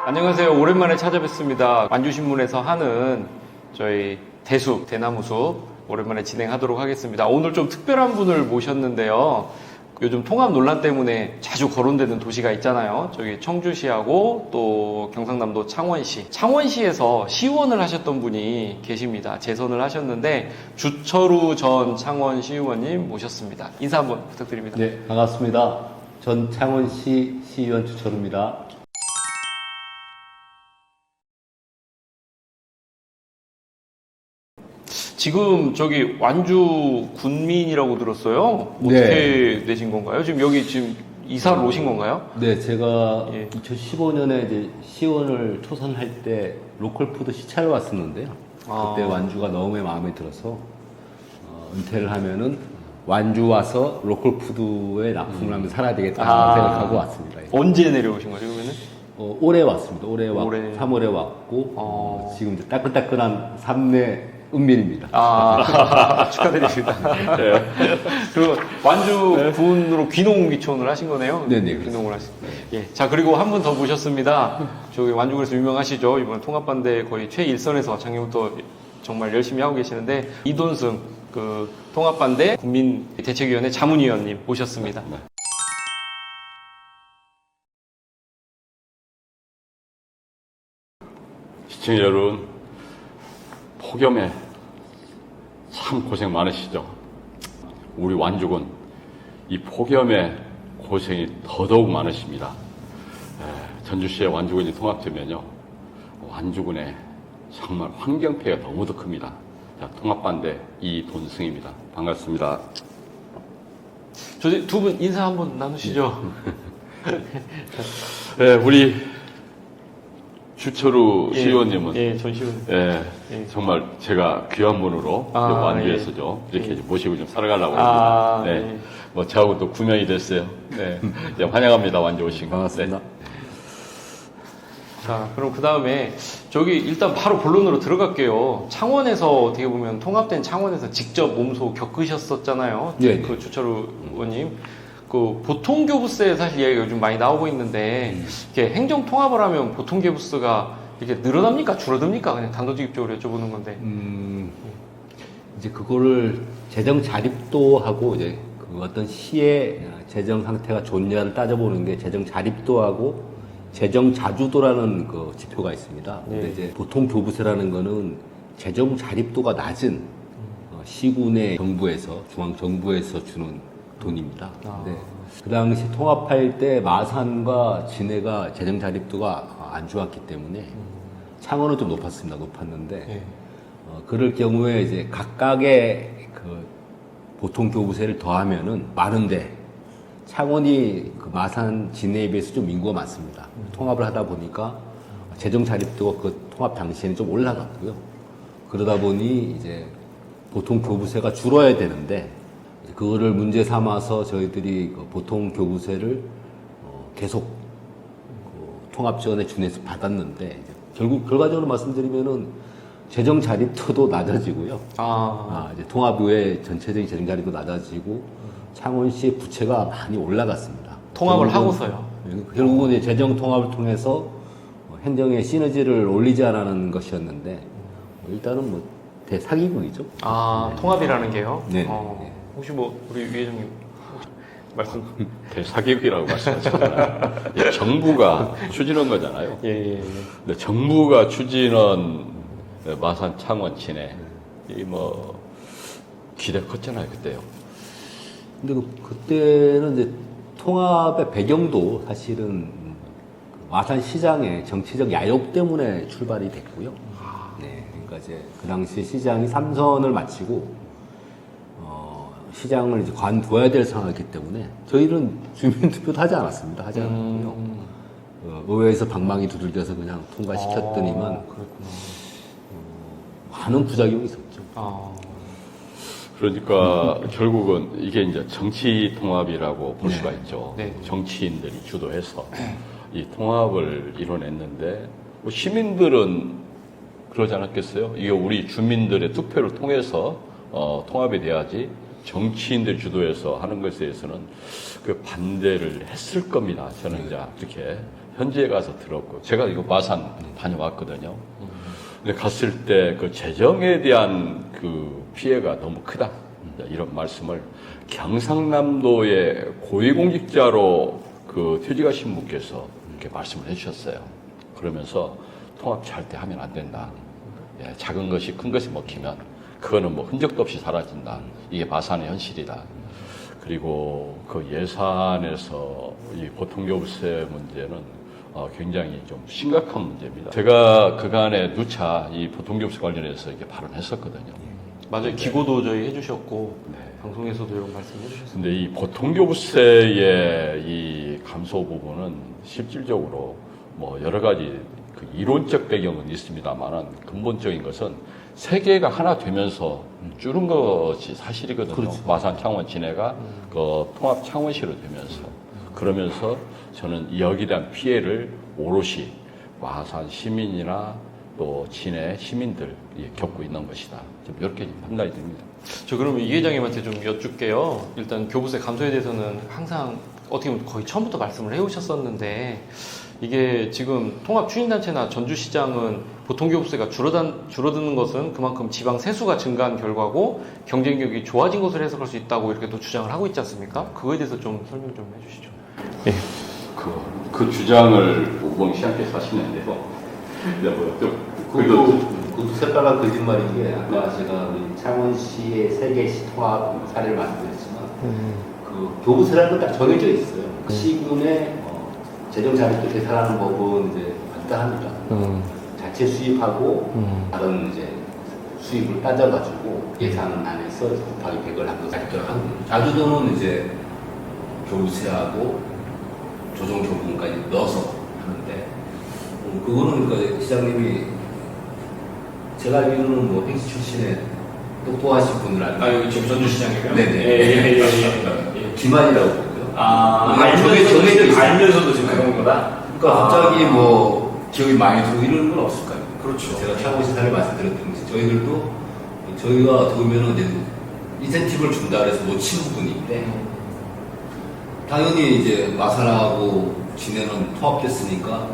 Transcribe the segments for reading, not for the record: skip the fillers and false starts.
안녕하세요. 오랜만에 찾아뵙습니다. 완주신문에서 하는 저희 대숲, 대나무숲 오랜만에 진행하도록 하겠습니다. 오늘 좀 특별한 분을 모셨는데요. 요즘 통합 논란 때문에 자주 거론되는 도시가 있잖아요. 저기 청주시하고 또 경상남도 창원시. 창원시에서 시의원을 하셨던 분이 계십니다. 재선을 하셨는데 주철우 전 창원시의원님 모셨습니다. 인사 한번 부탁드립니다. 네, 반갑습니다. 전 창원시 시의원 주철우입니다. 지금 저기 완주 군민이라고 들었어요. 어떻게 되신 건가요? 지금 여기 지금 이사를 오신 건가요? 네, 제가 예. 2015년에 이제 시의원을 초선할 때 로컬푸드 시찰을 왔었는데요. 그때 완주가 너무 마음에 들어서 은퇴를 하면은 완주 와서 로컬푸드에 납품을 하면서 살아야 되겠다 생각하고 왔습니다. 예. 언제 내려오신 거죠, 그러면은? 올해 왔습니다. 올해 올해. 3월에 왔고 지금 이제 따끈따끈한 삼내 은민입니다. 축하드립니다. 네. 그리고 완주 군으로 귀농귀촌을 하신 거네요. 네네, 귀농을 하신. 예. 자, 그리고 한 분 더 모셨습니다. 저기 완주군에서 유명하시죠. 이번 통합반대 거의 최일선에서 작년부터 정말 열심히 하고 계시는데 이돈승 그 통합반대 국민 대책위원회 자문위원님 모셨습니다. 네. 시청자 여러분, 폭염에 참 고생 많으시죠? 우리 완주군 이 폭염에 고생이 더더욱 많으십니다. 전주시의 완주군이 통합되면요, 완주군의 정말 환경폐해가 너무도 큽니다. 자, 통합반대 이돈승입니다. 반갑습니다. 저 두 분 인사 한번 나누시죠. 네, 우리 주철우 시의원님은 예, 전 시의원. 예, 예. 정말 제가 귀한 분으로 완주에서죠. 예. 이렇게 좀 모시고 좀 살아가려고 아, 합니다. 네. 예. 뭐 저하고 또 구면이 됐어요. 네. 네, 환영합니다. 완주 오신 거. 반갑습니다. 네. 자, 그럼 그 다음에 저기 일단 바로 본론으로 들어갈게요. 창원에서 어떻게 보면 통합된 창원에서 직접 몸소 겪으셨었잖아요. 네. 그 주철우 의원님. 그 보통교부세 사실 얘기가 요즘 많이 나오고 있는데 이렇게 행정 통합을 하면 보통교부세가 이렇게 늘어납니까? 줄어듭니까? 그냥 단도직입적으로 여쭤보는 건데. 이제 그거를 재정 자립도하고 이제 그 어떤 시의 재정 상태가 좋냐를 따져보는 게 재정 자립도하고 재정 자주도라는 그 지표가 있습니다. 근데 네. 이제 보통 교부세라는 거는 재정 자립도가 낮은 시군의 정부에서 중앙 정부에서 주는 돈입니다. 근데 그 당시 통합할 때 마산과 진해가 재정 자립도가 안 좋았기 때문에 창원은 좀 높았는데 네. 그럴 경우에 이제 각각의 그 보통 교부세를 더하면은 많은데 창원이 그 마산 진해에 비해서 좀 인구가 많습니다. 통합을 하다 보니까 재정 자립도가 그 통합 당시에는 좀 올라갔고요. 그러다 보니 이제 보통 교부세가 줄어야 되는데 그거를 문제 삼아서 저희들이 그 보통 교부세를 계속 그 통합지원에 준해서 받았는데 이제 결국 결과적으로 말씀드리면은 재정 자립도도 낮아지고요. 이제 통합 후에 전체적인 재정 자립도 낮아지고 창원시의 부채가 많이 올라갔습니다. 통합을 하고서요. 결국은 이제 재정 통합을 통해서 행정의 시너지를 올리지 않는 것이었는데 일단은 뭐 대사기극이죠. 통합이라는 게요? 네. 혹시 뭐 우리 위 회장님 말씀? 대사기업이라고 말씀하셨잖아요. 예, 정부가 추진한 거잖아요. 예. 근데 정부가 추진한 마산 창원 진해 이 뭐 기대 컸잖아요 그때요. 근데 그때는 이제 통합의 배경도 사실은 마산 시장의 정치적 야욕 때문에 출발이 됐고요. 네, 그러니까 이제 그 당시 시장이 3선을 마치고 시장을 이제 관둬야 될 상황이기 때문에 저희는 주민투표도 하지 않았습니다. 하지 않았고요. 의회에서 방망이 두들겨서 그냥 통과시켰더니만 많은 부작용이 있었죠. 그러니까 결국은 이게 이제 정치 통합이라고 볼 네. 수가 있죠. 네. 정치인들이 주도해서 이 통합을 이뤄냈는데 뭐 시민들은 그러지 않았겠어요? 이게 우리 주민들의 투표를 통해서 통합이 돼야지 정치인들 주도해서 하는 것에 대해서는 그 반대를 했을 겁니다. 저는 이제 그렇게 현지에 가서 들었고, 제가 이거 마산 다녀왔거든요. 근데 갔을 때 그 재정에 대한 그 피해가 너무 크다. 이런 말씀을 경상남도의 고위공직자로 그 퇴직하신 분께서 이렇게 말씀을 해주셨어요. 그러면서 통합 절대 하면 안 된다. 예, 작은 것이 큰 것이 먹히면 그거는 뭐 흔적도 없이 사라진다. 이게 마산의 현실이다. 그리고 그 예산에서 이 보통교부세 문제는 굉장히 좀 심각한 문제입니다. 제가 그간에 누차 이 보통교부세 관련해서 이렇게 발언했었거든요. 맞아요. 기고도 저희 해주셨고 네. 방송에서도 이런 말씀 해주셨습니다. 근데 이 보통교부세의 이 감소 부분은 실질적으로 뭐 여러 가지 그 이론적 배경은 있습니다만은 근본적인 것은 세 개가 하나 되면서 줄은 것이 사실이거든요. 그렇죠. 마산 창원 진해가 그 통합 창원시로 되면서 그러면서 저는 여기에 대한 피해를 오롯이 마산 시민이나 또 진해 시민들이 겪고 있는 것이다. 좀 이렇게 판단이 됩니다. 저 그러면 이 회장님한테 좀 여쭙게요. 일단 교부세 감소에 대해서는 항상 어떻게 보면 거의 처음부터 말씀을 해오셨었는데 이게 지금 통합 추진단체나 전주시장은 보통교부세가 줄어드는 것은 그만큼 지방 세수가 증가한 결과고 경쟁력이 좋아진 것으로 해석할 수 있다고 이렇게 또 주장을 하고 있지 않습니까? 그거에 대해서 좀 설명 좀 해주시죠. 예. 그 주장을 오봉 시장께서 하시는데요. 그것도 새빨간 거짓말인 게 아까 제가 우리 창원시의 세계시 통합 사례를 말씀드렸지만 그 교부세라는 건 딱 정해져 있어요. 시군의 재정 자립도 계산하는 법은 이제 간단합니다. 자체 수입하고 다른 이제 수입을 따져가지고 예산 안에서 곱하기 100을 하고 자립하는 자주도는 이제 교부세하고 조정 교부금까지 넣어서 하는데 그거는 그 시장님이 제가 알기로는 뭐 팽시 출신의 똑똑하신 분을 알고 여기 지금 전주시장이요? 네네. 기만이라고 보고요. 정해져 있어요. 알면서도 지금 그런 거다? 그러니까 갑자기 뭐 기억이 많이 들고 이런 건 없을까요? 그렇죠. 제가 창원시 사례 말씀드렸던 것이 저희가 어떻게 보면 이제 인센티브를 준다 그래서 놓친 부분인데 당연히 이제 마산하고 진해는 통합됐으니까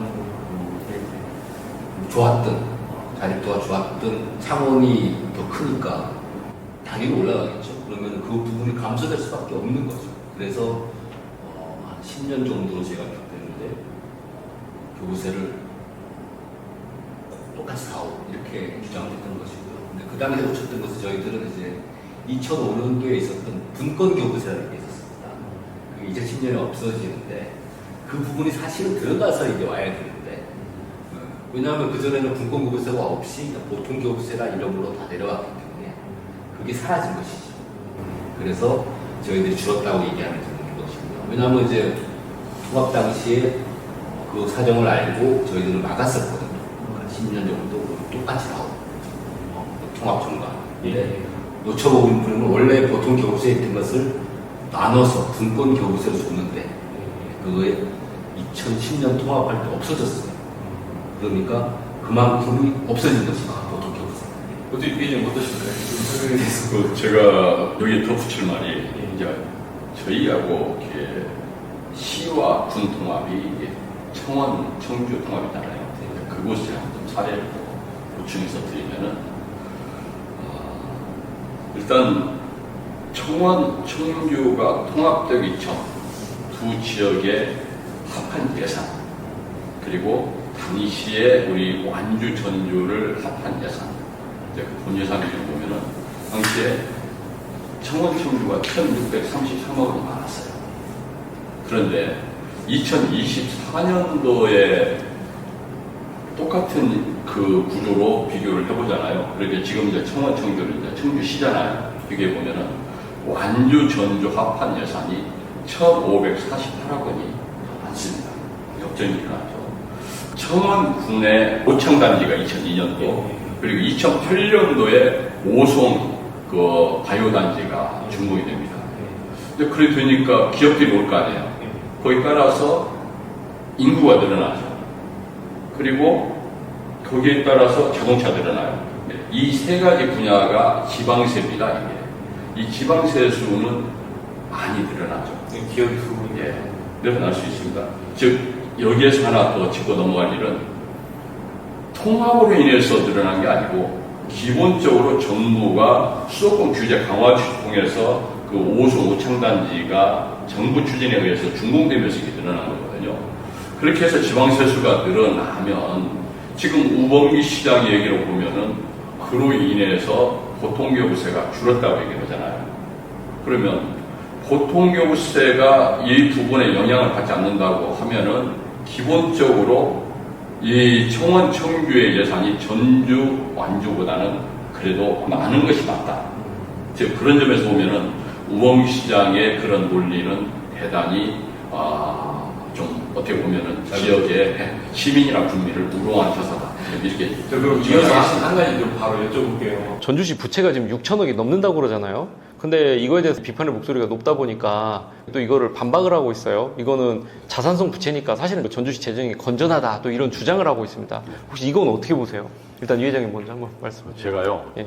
좋았던 자립도가 좋았던 창원이 더 크니까 당연히 올라가겠죠. 그러면 그 부분이 감소될 수밖에 없는 거죠. 그래서 한 10년 정도로 제가 기억되는데 교부세를 똑같이 4억 이렇게 주장했던 것이고요. 근데 그 당시에 놓쳤던 것은 저희들은 이제 2005년도에 있었던 분권 교부세라는 게 있었습니다. 그게 2010년에 없어지는데 그 부분이 사실은 들어가서 이제 와야 되는데 왜냐하면 그전에는 분권 교부세가 없이 보통 교부세라 이름으로 다 내려왔기 때문에 그게 사라진 것이죠. 그래서 저희들이 줄었다고 얘기하는 것이고요. 왜냐하면 이제 통합 당시에 그 사정을 알고 저희들은 막았었거든요. 10년 정도 똑같이 나오고 통합 정관. 근데 놓쳐보는 분은 원래 보통 교부세에 있던 것을 나눠서 분권 교부세로 줬는데 그거에 2010년 통합할 때 없어졌어요. 그러니까 그만큼이 없어진 것이죠. 보통 교부세. 어떻게 이게 어떠실까요? 설명에 대해서. 그 제가 여기 덧붙일 말이 이제 저희하고 이렇게 시와 군 통합이 이게 청원, 청주 통합이잖아요. 그곳에 한번 사례를 보충해서 드리면은 일단 청원, 청주가 통합되기 전 두 지역의 합한 예산 그리고 당시에 우리 완주, 전주를 합한 예산 이제 본 예산을 보면은 당시에 청원, 청주가 1,633억이 많았어요. 그런데 2024년도에 똑같은 그 구조로 비교를 해보잖아요. 그렇게 지금 이제 청원, 청주는 이제 청주시잖아요. 비교해 보면은 완주, 전주 합한 예산이 1,548억 원이 많습니다. 역전이 일어났죠. 청원군의 오창단지가 2002년도 그리고 2008년도에 오송 그 바이오단지가 준공이 됩니다. 근데 그래 되니까 기업들이 올 거 아니에요. 거기 따라서 인구가 늘어나죠. 그리고 거기에 따라서 자동차 늘어나요. 이 세 가지 분야가 지방세입니다. 이게. 이 지방세 수는 많이 늘어나죠. 기업이 두 분이 늘어날 수 있습니다. 즉 여기에서 하나 더 짚고 넘어갈 일은 통합으로 인해서 늘어난 게 아니고 기본적으로 정부가 수도권 규제 강화를 통해서 그 5소 5창단지가 정부 추진에 의해서 준공되면서 이게 늘어난 거거든요. 그렇게 해서 지방세수가 늘어나면 지금 우범기 시장 얘기로 보면은 그로 인해서 보통교부세가 줄었다고 얘기를 하잖아요. 그러면 보통교부세가 이 부분에 영향을 받지 않는다고 하면은 기본적으로 이 청원 청주의 예산이 전주 완주보다는 그래도 많은 것이 맞다. 즉 그런 점에서 보면은 우범기 시장의 그런 논리는 대단히 좀 어떻게 보면은 지역의 시민이나 국민을 우롱한 처사다. 이렇게. 저 그럼 이어서 한 가지 좀 바로 여쭤볼게요. 전주시 부채가 지금 6천억이 넘는다고 그러잖아요. 근데 이거에 대해서 비판의 목소리가 높다 보니까 또 이거를 반박을 하고 있어요. 이거는 자산성 부채니까 사실은 전주시 재정이 건전하다 또 이런 주장을 하고 있습니다. 혹시 이건 어떻게 보세요? 일단 유 회장님 먼저 한번 말씀해 주세요. 제가요. 예.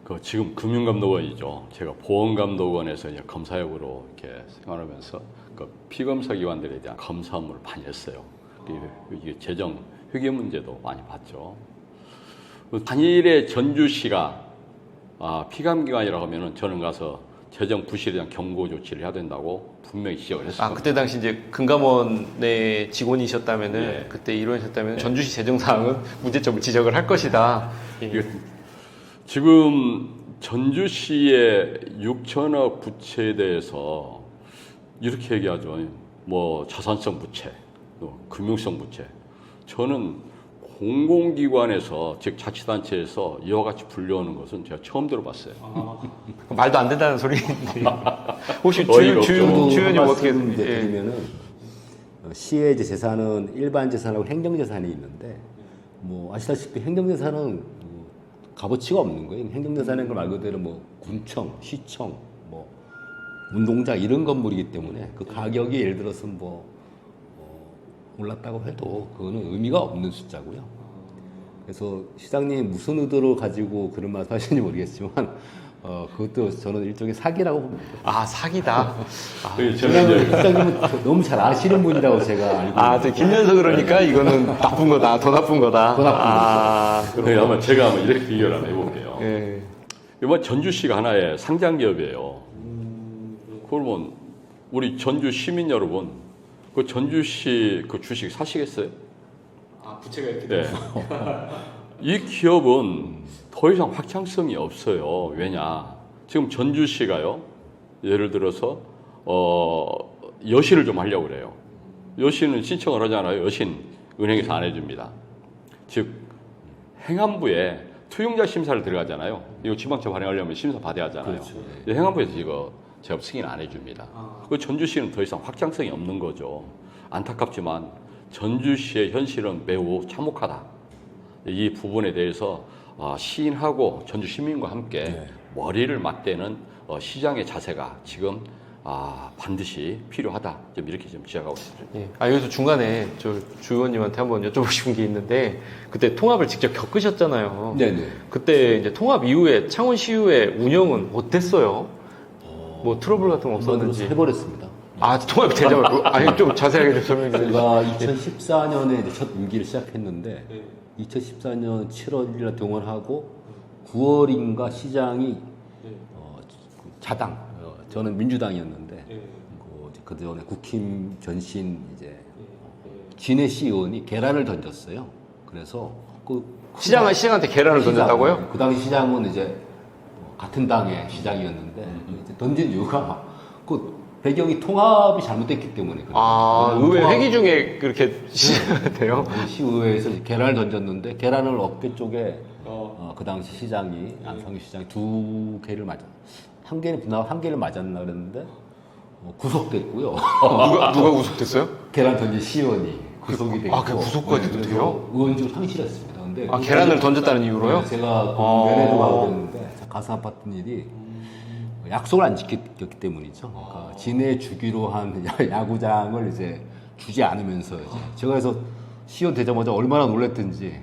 그 지금 금융감독원이죠. 제가 보험감독원에서 이제 검사역으로 이렇게 생활하면서 그 피검사 기관들에 대한 검사 업무를 많이 했어요. 이게 재정 회계 문제도 많이 봤죠. 단일의 전주시가 피감기관이라고 하면은 저는 가서 재정 부실에 대한 경고 조치를 해야 된다고 분명히 지적을 했습니다. 그때 당시 이제 금감원의 직원이셨다면은 예. 그때 이론이셨다면 전주시 재정 사항은 문제점을 지적을 할 것이다. 이게 지금 전주시의 6천억 부채에 대해서 이렇게 얘기하죠. 뭐 자산성 부채, 또 금융성 부채. 저는 공공기관에서 즉 자치단체에서 이와 같이 불려오는 것은 제가 처음 들어봤어요. 말도 안 된다는 소리인데 혹시 어이가 없죠. 주연님 어떻게 드리면은 시의 이제 재산은 일반 재산하고 행정 재산이 있는데 뭐 아시다시피 행정 재산은 값어치가 없는 거예요. 행정 재산인 걸 말 그대로 뭐 군청, 시청, 뭐 운동장 이런 건물이기 때문에 그 가격이 예를 들어서 뭐 올랐다고 해도 그거는 의미가 없는 숫자고요. 그래서 시장님 무슨 의도로 가지고 그런 말씀 하시는지 모르겠지만 그것도 저는 일종의 사기라고 봅니다. 사기다. 시장님은 너무 잘 아시는 분이라고 제가 알고 있는데. 김연서 그러니까 이거는 나쁜 거다, 더 나쁜 거다. 더 나쁜 네, 아마 제가 한번 이렇게 비교를 한번 해볼게요. 예. 이번 전주시가 하나의 상장기업이에요. 그러면 우리 전주 시민 여러분, 그 전주시 그 주식 사시겠어요? 부채가 이렇게 네. 이 기업은 더 이상 확장성이 없어요. 왜냐? 지금 전주시가요. 예를 들어서 여신을 좀 하려고 그래요. 여신은 신청을 하잖아요. 여신 은행에서 안 해줍니다. 즉 행안부에 투용자 심사를 들어가잖아요. 이거 지방채 발행하려면 심사 받아야 하잖아요. 그렇죠. 행안부에서 이거 제업 승인 안 해줍니다. 그 전주시는 더 이상 확장성이 없는 거죠. 안타깝지만 전주시의 현실은 매우 참혹하다. 이 부분에 대해서 시인하고 전주 시민과 함께 머리를 맞대는 시장의 자세가 지금 반드시 필요하다. 좀 이렇게 좀 지적하고 있습니다. 예. 여기서 중간에 주 의원님한테 한번 여쭤보고 싶은 게 있는데 그때 통합을 직접 겪으셨잖아요. 네네. 그때 이제 통합 이후에 창원시의회 운영은 어땠어요? 뭐 트러블 같은 거 없었는지. 해버렸습니다. 통합이 되자마자 좀 자세하게 좀 설명해 주세요. 제가 2014년에 이제 첫 임기를 시작했는데 2014년 7월 1일 동원하고 9월인가 시장이 자당, 저는 민주당이었는데 그 전에 국힘 전신 이제 진해시 의원이 계란을 던졌어요. 그래서 시장한테 계란을 던졌다고요? 그 당시 시장은 이제 같은 당의 시장이었는데 이제 던진 이유가 그 배경이 통합이 잘못됐기 때문에 그래요. 의회 회기 중에 그렇게 돼요? 시의회에서 계란을 던졌는데 계란을 어깨 쪽에 그 당시 시장이 안상규 시장이 두 개를 한 개를 맞았나 그랬는데 구속됐고요. 누가 구속됐어요? 계란 던진 시의원이 구속이 됐고. 그 구속까지도 돼요? 의원직을 상실했습니다. 근데 계란을 던졌다는 이유로요? 제가 매니저하고 그랬는데 가슴 아팠던 일이 약속을 안 지켰기 때문이죠. 그러니까 진해 주기로 한 야구장을 이제 주지 않으면서 이제 제가 그래서 시의원 되자마자 얼마나 놀랐든지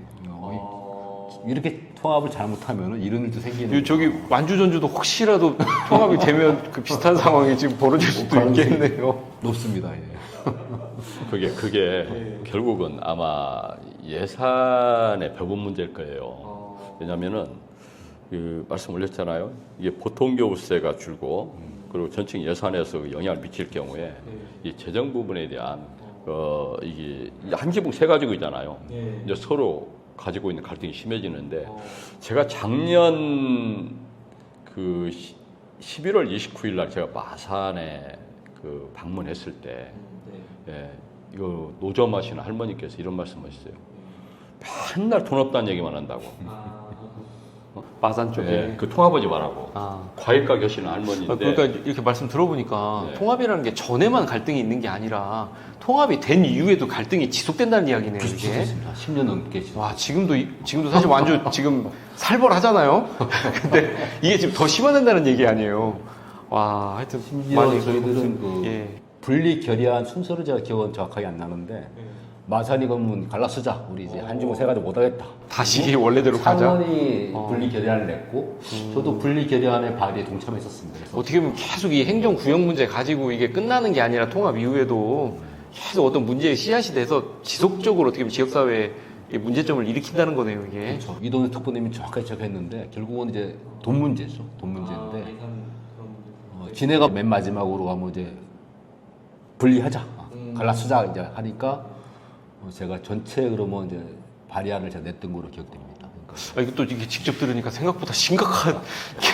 이렇게 통합을 잘못하면 이런 일도 생기는. 저기 완주 전주도 혹시라도 통합이 되면 그 비슷한 상황이 지금 벌어질 수도 있겠네요. 높습니다. 예. 그게 결국은 아마 예산의 배분 문제일 거예요. 왜냐면은 그 말씀 올렸잖아요. 이게 보통교부세가 줄고 그리고 전체 예산에서 영향을 미칠 경우에 이 재정 부분에 대한 이게 한 지붕 세 가지고 있잖아요. 이제 서로 가지고 있는 갈등이 심해지는데 제가 작년 그 11월 29일 날 제가 마산에 그 방문했을 때 예, 이거 노점하시는 할머니께서 이런 말씀하셨어요. 맨날 돈 없다는 얘기만 한다고. 마산 쪽에. 예, 그 통합하지 말라고. 과일 가게 하시는 할머니인데. 그러니까 이렇게 말씀 들어보니까 네. 통합이라는 게 전에만 갈등이 있는 게 아니라 통합이 된 이후에도 갈등이 지속된다는 이야기네요. 이게. 그렇습니다. 10년 넘게 지금. 와 지금도 사실 완주 지금 살벌하잖아요. 근데 이게 지금 더 심화된다는 얘기 아니에요. 와 하여튼 심지어 저희들은 그 예. 분리 결의안 순서를 제가 기억은 정확하게 안 나는데 마산이 그러면 갈라쓰자. 우리 이제 한중을 세 가지 못하겠다. 다시 원래대로 가자. 창원이 분리 결의안을 냈고 저도 분리 결의안의 발의에 동참했었습니다. 그래서 어떻게 보면 계속 이 행정 구역 문제 가지고 이게 끝나는 게 아니라 통합 이후에도 계속 어떤 문제의 씨앗이 돼서 지속적으로 어떻게 보면 지역사회에 문제점을 일으킨다는 거네요, 이게. 그렇죠. 이동현 특보님이 정확하게 지적했는데 결국은 이제 돈 문제죠. 돈 문제인데 진해가 맨 마지막으로 가면 이제 분리하자, 갈라쓰자 이제 하니까 제가 전체 그러면 이제 발의안을 제가 냈던 거로 기억됩니다. 그러니까 이거 또 이게 직접 들으니까 생각보다 심각한.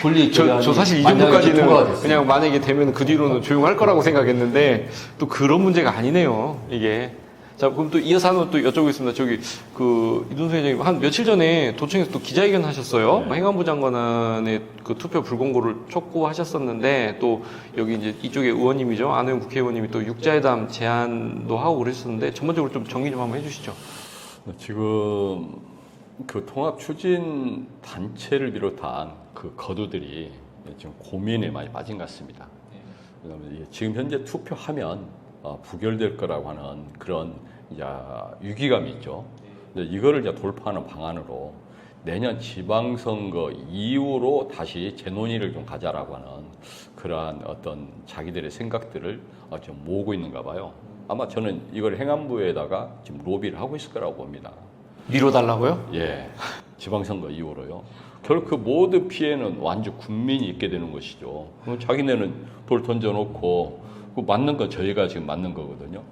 분리 저 사실 이 만약에 통과가 정도까지는 됐어요. 그냥 만약에 되면 그 뒤로는 조용할 거라고 생각했는데 또 그런 문제가 아니네요, 이게. 자, 그럼 또 이어서 한번 또 여쭤보겠습니다. 저기, 이둔수 회장님, 한 며칠 전에 도청에서 또 기자회견 하셨어요. 네. 행안부 장관의 그 투표 불공고를 촉구하셨었는데, 또 여기 이제 이쪽에 의원님이죠. 안호영 국회의원님이 또 육자회담 제안도 하고 그랬었는데, 전반적으로 좀 정리 좀 한번 해주시죠. 지금 그 통합 추진 단체를 비롯한 그 거두들이 지금 고민에 많이 빠진 것 같습니다. 왜냐하면 이게 지금 현재 투표하면 부결될 거라고 하는 그런 이제 위기감이 있죠. 근데 이거를 이제 돌파하는 방안으로 내년 지방선거 이후로 다시 재논의를 좀 가자라고 하는 그러한 어떤 자기들의 생각들을 좀 모으고 있는가 봐요. 아마 저는 이걸 행안부에다가 지금 로비를 하고 있을 거라고 봅니다. 미뤄달라고요? 예, 지방선거 이후로요. 결국 그 모든 피해는 완주 군민이 있게 되는 것이죠. 그럼 자기네는 돌 던져놓고 그 맞는 건 저희가 지금 맞는 거거든요.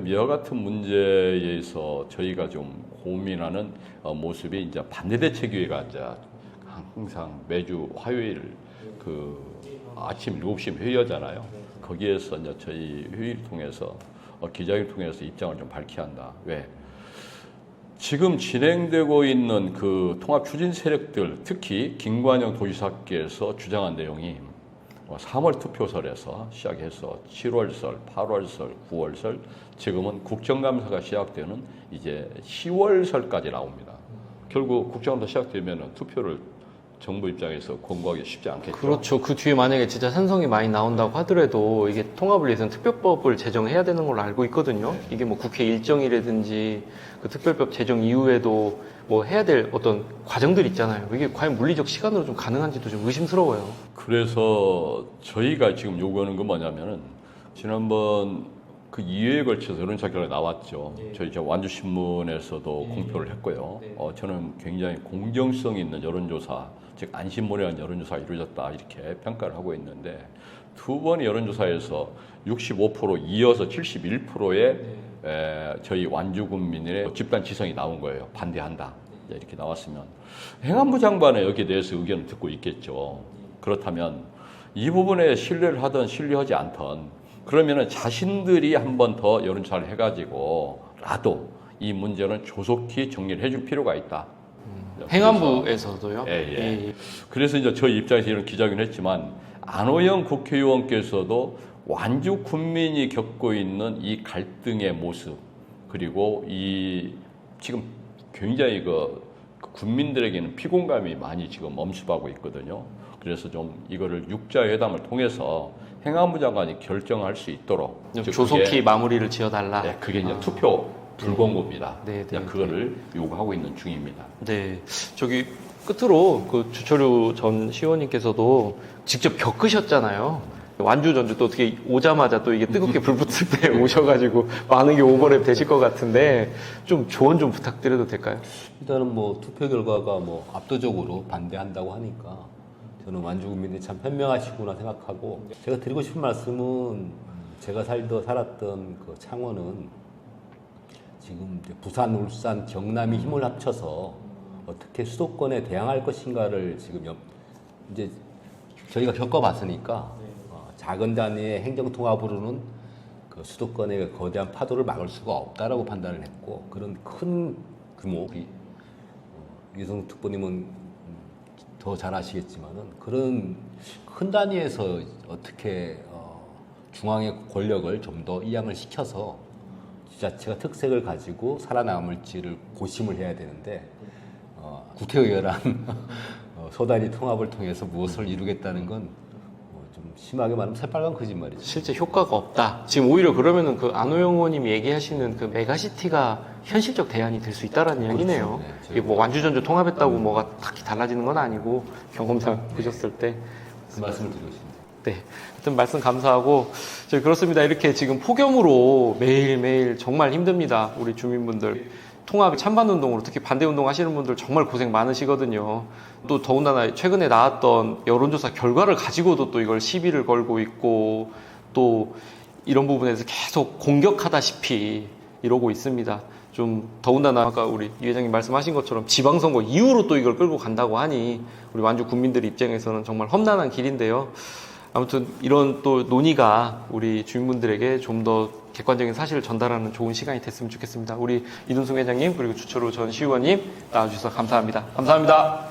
이와 같은 문제에서 저희가 좀 고민하는 모습이 이제 반대대책위가 이제 항상 매주 화요일 그 아침 7시 회의하잖아요. 거기에서 이제 저희 회의를 통해서 기자회견을 통해서 입장을 좀 밝혀야 한다. 왜? 지금 진행되고 있는 그 통합 추진 세력들, 특히 김관영 도지사께서 주장한 내용이 3월 투표설에서 시작해서 7월설, 8월설, 9월설, 지금은 국정감사가 시작되는 이제 10월설까지 나옵니다. 결국 국정감사 시작되면 투표를 정부 입장에서 권고하기 쉽지 않겠죠. 그렇죠. 그 뒤에 만약에 진짜 찬성이 많이 나온다고 하더라도 이게 통합을 위해서는 특별법을 제정해야 되는 걸로 알고 있거든요. 네. 이게 뭐 국회 일정이라든지 그 특별법 제정 이후에도 뭐 해야 될 어떤 과정들이 있잖아요. 이게 과연 물리적 시간으로 좀 가능한지도 좀 의심스러워요. 그래서 저희가 지금 요구하는 건 뭐냐면은 지난번 그 2회에 걸쳐서 여론조사 결과 나왔죠. 저희 완주신문에서도 공표를 했고요. 저는 굉장히 공정성 있는 여론조사, 즉 안심모래한 여론조사가 이루어졌다 이렇게 평가를 하고 있는데 두 번의 여론조사에서 65% 이어서 71%의 저희 완주 군민의 집단 지성이 나온 거예요. 반대한다. 이렇게 나왔으면 행안부 장관은 여기에 대해서 의견을 듣고 있겠죠. 그렇다면 이 부분에 신뢰를 하든 신뢰하지 않든 그러면은 자신들이 한 번 더 여론조사를 해가지고라도 이 문제는 조속히 정리를 해줄 필요가 있다. 행안부에서도요? 예. 그래서 이제 저희 입장에서 이런 기자회견을 했지만 안호영 국회의원께서도 완주 군민이 겪고 있는 이 갈등의 모습 그리고 이 지금 굉장히 그 군민들에게는 피곤감이 많이 지금 엄습하고 있거든요. 그래서 좀 이거를 육자회담을 통해서 행안부 장관이 결정할 수 있도록 조속히 마무리를 지어달라. 네, 그게 이제 투표 불공고입니다. 네. 그거를 요구하고 있는 중입니다. 네, 저기 끝으로 그 주철우 전 시의원님께서도 직접 겪으셨잖아요. 완주 전주 또 어떻게 오자마자 또 이게 뜨겁게 불 붙을 때 오셔가지고 많은 게 오버랩 되실 것 같은데 좀 조언 좀 부탁드려도 될까요? 일단은 뭐 투표 결과가 뭐 압도적으로 반대한다고 하니까 저는 완주 국민들이 참 현명하시구나 생각하고, 제가 드리고 싶은 말씀은 제가 살았던 그 창원은 지금 이제 부산, 울산, 경남이 힘을 합쳐서 어떻게 수도권에 대항할 것인가를 지금 이제 저희가 겪어봤으니까 작은 단위의 행정통합으로는 그 수도권의 거대한 파도를 막을 수가 없다라고 판단을 했고, 그런 큰 규모, 유승 특보님은 더 잘 아시겠지만은 그런 큰 단위에서 어떻게 중앙의 권력을 좀 더 이양을 시켜서 지자체가 특색을 가지고 살아남을지를 고심을 해야 되는데, 구태의열한 소단위 통합을 통해서 무엇을 이루겠다는 건 좀 심하게 말하면 새빨간 거짓말이죠. 실제 효과가 없다. 지금 오히려 그러면은 그 안호영 의원님이 얘기하시는 그 메가시티가 현실적 대안이 될 수 있다라는 이야기네요. 네, 이게 뭐 완주 전주 통합했다고 뭐가 딱히 달라지는 건 아니고 경험상 보셨을 때. 그 말씀을 드리고 싶습니다. 네. 하여튼 말씀 감사하고, 저희 그렇습니다. 이렇게 지금 폭염으로 매일매일 정말 힘듭니다. 우리 주민분들. 통합 찬반운동으로 특히 반대운동 하시는 분들 정말 고생 많으시거든요. 또 더군다나 최근에 나왔던 여론조사 결과를 가지고도 또 이걸 시비를 걸고 있고, 또 이런 부분에서 계속 공격하다시피 이러고 있습니다. 좀 더군다나 아까 우리 이 회장님 말씀하신 것처럼 지방선거 이후로 또 이걸 끌고 간다고 하니 우리 완주 국민들 입장에서는 정말 험난한 길인데요. 아무튼 이런 또 논의가 우리 주민분들에게 좀 더 객관적인 사실을 전달하는 좋은 시간이 됐으면 좋겠습니다. 우리 이준승 회장님 그리고 주철우 전 시의원님 나와주셔서 감사합니다. 감사합니다.